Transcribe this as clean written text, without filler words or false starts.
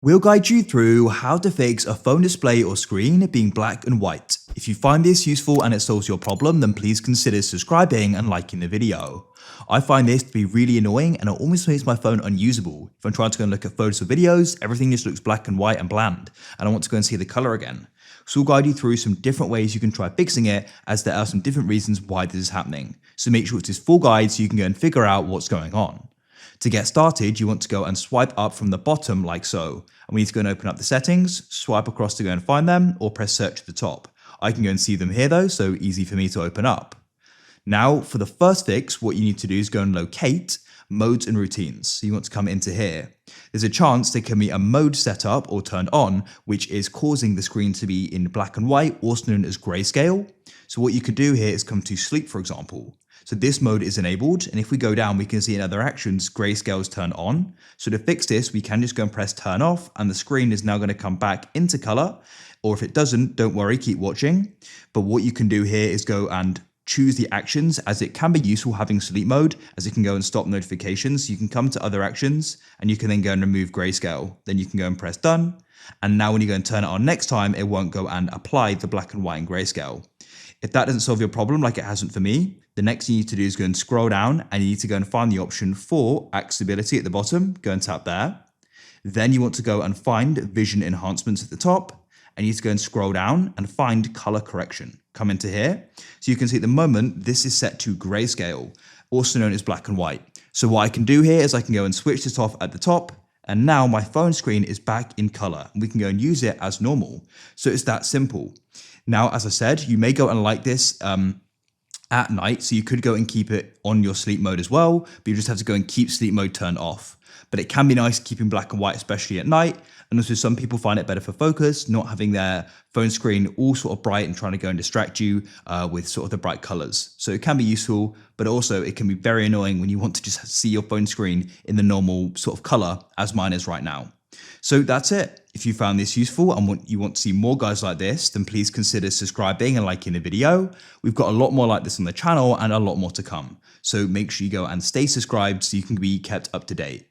We'll guide you through how to fix a phone display or screen being black and white. If you find this useful and it solves your problem, then please consider subscribing and liking the video. I find this to be really annoying and it almost makes my phone unusable. If I'm trying to go and look at photos or videos, everything just looks black and white and bland, and I want to go and see the color again. So we'll guide you through some different ways you can try fixing it, as there are some different reasons why this is happening. So make sure it's this full guide so you can go and figure out what's going on. To get started, you want to go and swipe up from the bottom like so. And we need to go and open up the settings, swipe across to go and find them, or press search at the top. I can go and see them here though, so easy for me to open up. Now, for the first fix, what you need to do is go and locate modes and routines. So you want to come into here. There's a chance there can be a mode set up or turned on, which is causing the screen to be in black and white, also known as grayscale. So what you could do here is come to sleep, for example. So this mode is enabled, and if we go down, we can see in other actions, grayscale is turned on. So to fix this, we can just go and press turn off, and the screen is now going to come back into color. Or if it doesn't, don't worry, keep watching. But what you can do here is go and choose the actions, as it can be useful having sleep mode, as it can go and stop notifications. You can come to other actions, and you can then go and remove grayscale. Then you can go and press done. And now when you go and turn it on next time, it won't go and apply the black and white and grayscale. If that doesn't solve your problem like it hasn't for me, the next thing you need to do is go and scroll down, and you need to go and find the option for accessibility at the bottom. Go and tap there. Then you want to go and find vision enhancements at the top, and you need to go and scroll down and find color correction. Come into here. So you can see at the moment, this is set to grayscale, also known as black and white. So what I can do here is I can go and switch this off at the top, and now my phone screen is back in color, and we can go and use it as normal. So it's that simple. Now, as I said, you may go and like this at night, so you could go and keep it on your sleep mode as well, but you just have to go and keep sleep mode turned off. But it can be nice keeping black and white, especially at night. And also some people find it better for focus, not having their phone screen all sort of bright and trying to go and distract you with sort of the bright colors. So it can be useful, but also it can be very annoying when you want to just see your phone screen in the normal sort of color as mine is right now. So that's it. If you found this useful and you want to see more guides like this, then please consider subscribing and liking the video. We've got a lot more like this on the channel and a lot more to come. So make sure you go and stay subscribed so you can be kept up to date.